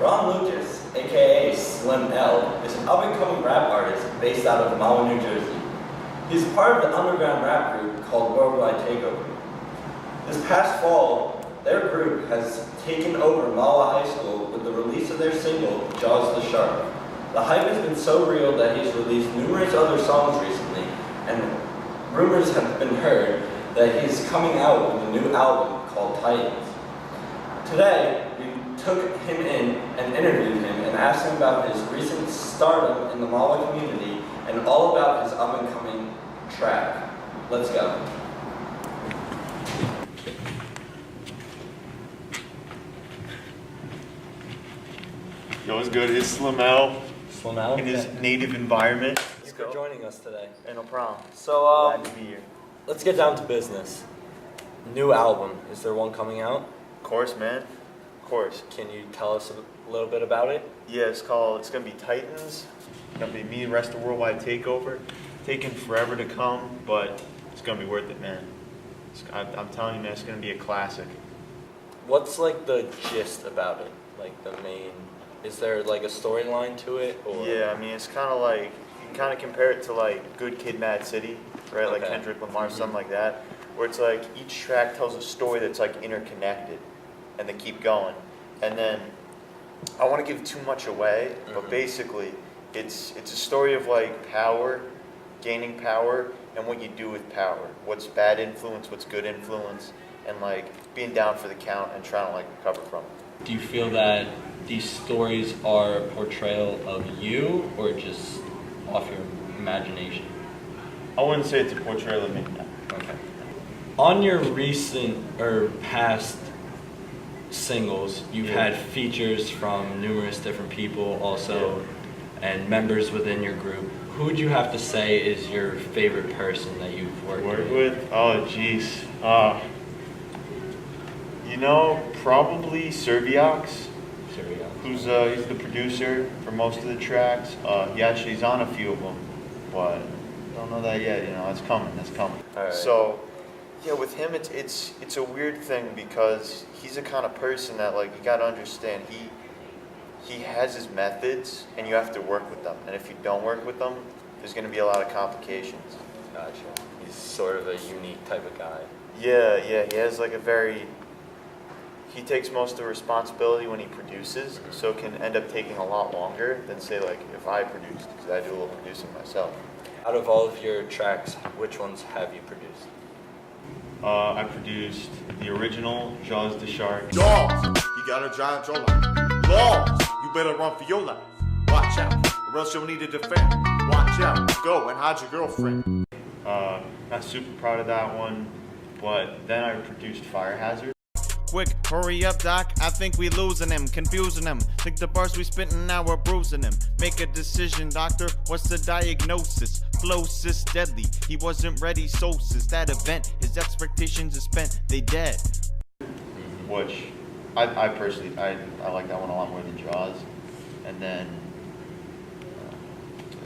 Ron Lucas, aka Slim L, is an up-and-coming rap artist based out of Mahwah, New Jersey. He's part of the underground rap group called Worldwide Takeover. This past fall, their group has taken over Mahwah High School with the release of their single, Jaws the Shark. The hype has been so real that he's released numerous other songs recently, and rumors have been heard that he's coming out with a new album called Titans. Today, we took him in and interviewed him and asked him about his recent stardom in the Mahwah community and all about his up-and-coming track. Let's go. Yo, what's good? It's Slim L. Slim L? In his native environment. Thanks for joining us today. Hey, no problem. So, Glad to be here. let's get down to business. New album. Is there one coming out? Of course, man. Of course. Can you tell us a little bit about it? Yeah, it's gonna be Titans. It's gonna be me and rest of Worldwide Takeover. Taking forever to come, but it's gonna be worth it, man. I'm telling you, man, it's gonna be a classic. What's like the gist about it? Like the main, is there like a storyline to it? Or? Yeah, I mean, it's kind of like, you can kind of compare it to like Good Kid, Mad City, right? Like Okay. Kendrick Lamar, something like that, where it's like each track tells a story that's like interconnected, and they keep going. And then, I want to give too much away, but basically, it's a story of like power, gaining power, and what you do with power. What's bad influence, what's good influence, and like being down for the count and trying to like recover from it. Do you feel that these stories are a portrayal of you, or just off your imagination? I wouldn't say it's a portrayal of me. Okay. On your recent or past singles, you've had features from numerous different people also, and members within your group. Who would you have to say is your favorite person that you've worked with? Oh, jeez. You know, probably Serviox, who's he's the producer for most of the tracks. He's on a few of them, but don't know that yet. You know, it's coming. That's coming. All right. So, yeah, with him, it's a weird thing because he's the kind of person that like you gotta understand. He has his methods, and you have to work with them. And if you don't work with them, there's going to be a lot of complications. Gotcha. He's sort of a unique type of guy. Yeah, he has like he takes most of the responsibility when he produces, so it can end up taking a lot longer than say like if I produced, because I do a little producing myself. Out of all of your tracks, which ones have you produced? I produced the original Jaws the Shark. Jaws, you gotta drive your life. Laws, you better run for your life. Watch out, or else you'll need to defend. Watch out, go and hide your girlfriend. Not super proud of that one, but then I produced Fire Hazard. Quick, hurry up, doc. I think we losing him, confusing him. Think the bars we spitting now we're bruising him. Make a decision, doctor. What's the diagnosis? Flow cis deadly. He wasn't ready, so since that event, his expectations are spent. They dead. Which I personally I like that one a lot more than Jaws. And then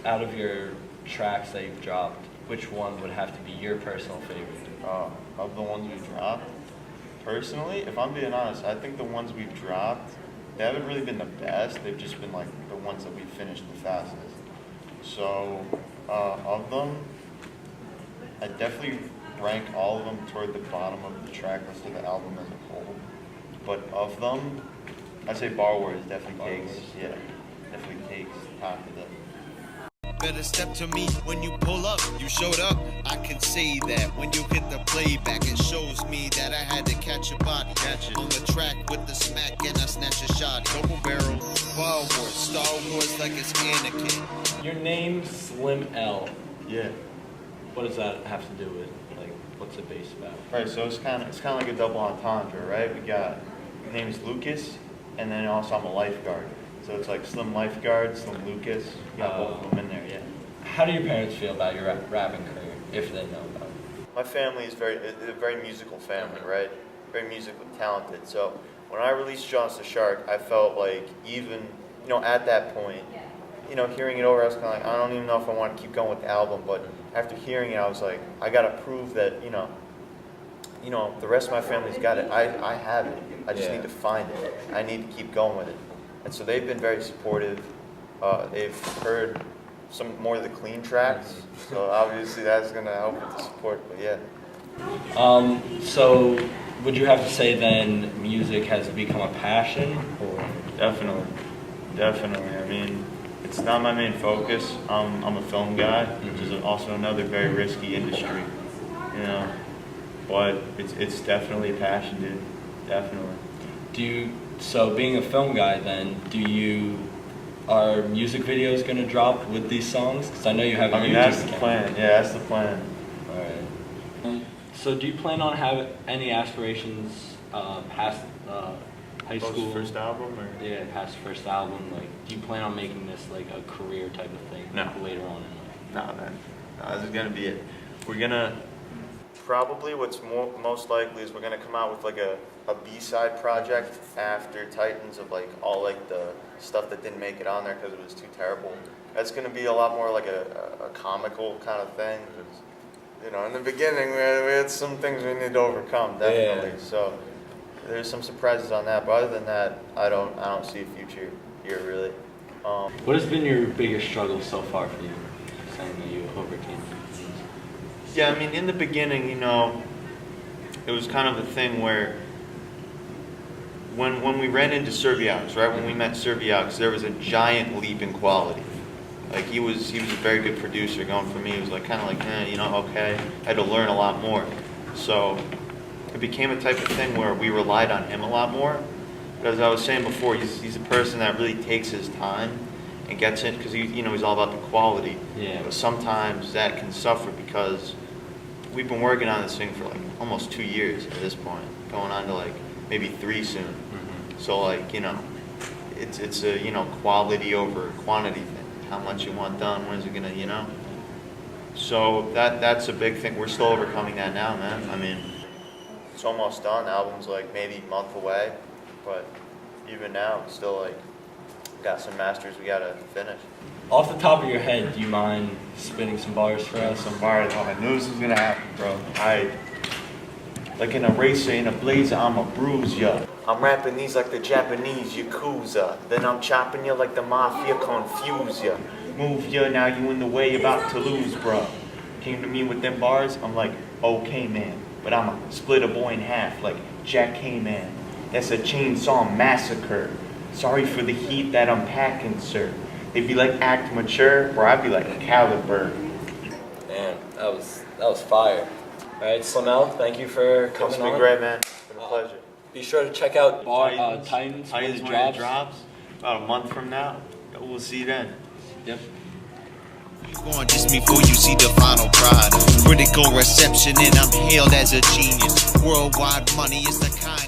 Out of your tracks that you've dropped, which one would have to be your personal favorite? of the ones we've dropped, personally, if I'm being honest, I think the ones we've dropped, they haven't really been the best. They've just been like the ones that we finished the fastest. So of them, I definitely rank all of them toward the bottom of the track list of the album as a whole. But of them, I'd say Bar Wars definitely takes top of the. Better step to me when you pull up. You showed up, I can say that. When you hit the playback, it shows me that I had to catch a body. On the track with the smack and I snatch a shot. Double barrel, Bar Wars, Star Wars like it's Anakin. Your name, Slim L. Yeah. What does that have to do with? Like, what's it based about? Right, so it's kind of like a double entendre, right? We got, his name is Lucas, and then also I'm a lifeguard. So it's like Slim Lifeguard, Slim Lucas. You got both of them in there, yeah. How do your parents feel about your rapping career, if they know about it? My family is a very musical family, right? Very musically talented. So when I released Jaws the Shark, I felt like even, at that point, hearing it over, I was kind of like, I don't even know if I want to keep going with the album, but after hearing it, I was like, I got to prove that, the rest of my family's got it. I have it. I just need to find it. I need to keep going with it. and so they've been very supportive. They've heard some more of the clean tracks, so obviously that's gonna help with the support. But yeah. So would you have to say then music has become a passion? Or? Definitely. I mean, it's not my main focus. I'm a film guy, which is also another very risky industry, you know. But it's definitely a passion, dude. Definitely. So being a film guy then, are music videos going to drop with these songs? Because I know you have a YouTube that's the account. plan. Yeah, that's the plan. All right. So do you plan on having any aspirations past high school? First album, or? Yeah, past first album. Like, do you plan on making this like a career type of thing? No. Later on in life? No, man. No, this is gonna be it. We're gonna probably what's most likely is we're gonna come out with like a B-side project after Titans of like all like the stuff that didn't make it on there because it was too terrible. That's gonna be a lot more like a comical kind of thing. You know, in the beginning we had some things we need to overcome, definitely. Yeah. So there's some surprises on that, but other than that, I don't see a future here really. What has been your biggest struggle so far for you? Saying that you overcame. Yeah, I mean, in the beginning, you know, it was kind of a thing where when we ran into Serviaux, right? When we met Serviaux, there was a giant leap in quality. Like he was a very good producer. Going for me, it was like kind of like, you know, okay. I had to learn a lot more. So it became a type of thing where we relied on him a lot more. But as I was saying before, he's a person that really takes his time and gets it because he's all about the quality. Yeah. But sometimes that can suffer because we've been working on this thing for like almost 2 years at this point, going on to like maybe 3 soon. Mm-hmm. So like, you know, it's a, you know, quality over quantity thing. How much you want done, when is it gonna, you know? So that's a big thing. We're still overcoming that now, man. I mean, it's almost done. The album's like maybe a month away, but even now, it's still like got some masters we gotta finish. Off the top of your head, do you mind spinning some bars for us? Some bars. Oh, I knew this was gonna happen, bro. Like in a racer, in a blazer, I'ma bruise ya. I'm rapping these like the Japanese Yakuza. Then I'm chopping you like the Mafia, confuse ya. Move ya, now you in the way, about to lose, bro. Came to me with them bars, I'm like, okay, man. But I'ma split a boy in half like Jack K-Man. That's a chainsaw massacre. Sorry for the heat that I'm packing, sir. They'd be like, act mature, or I'd be like a caliber. Man, that was fire. All right, Slimel, thank you for coming on. It's been great, man. It's been a pleasure. Be sure to check out Titans when it drops. About a month from now. We'll see you then. Yep. On just before you see the final product. Critical reception and I'm hailed as a genius. Worldwide money is the kind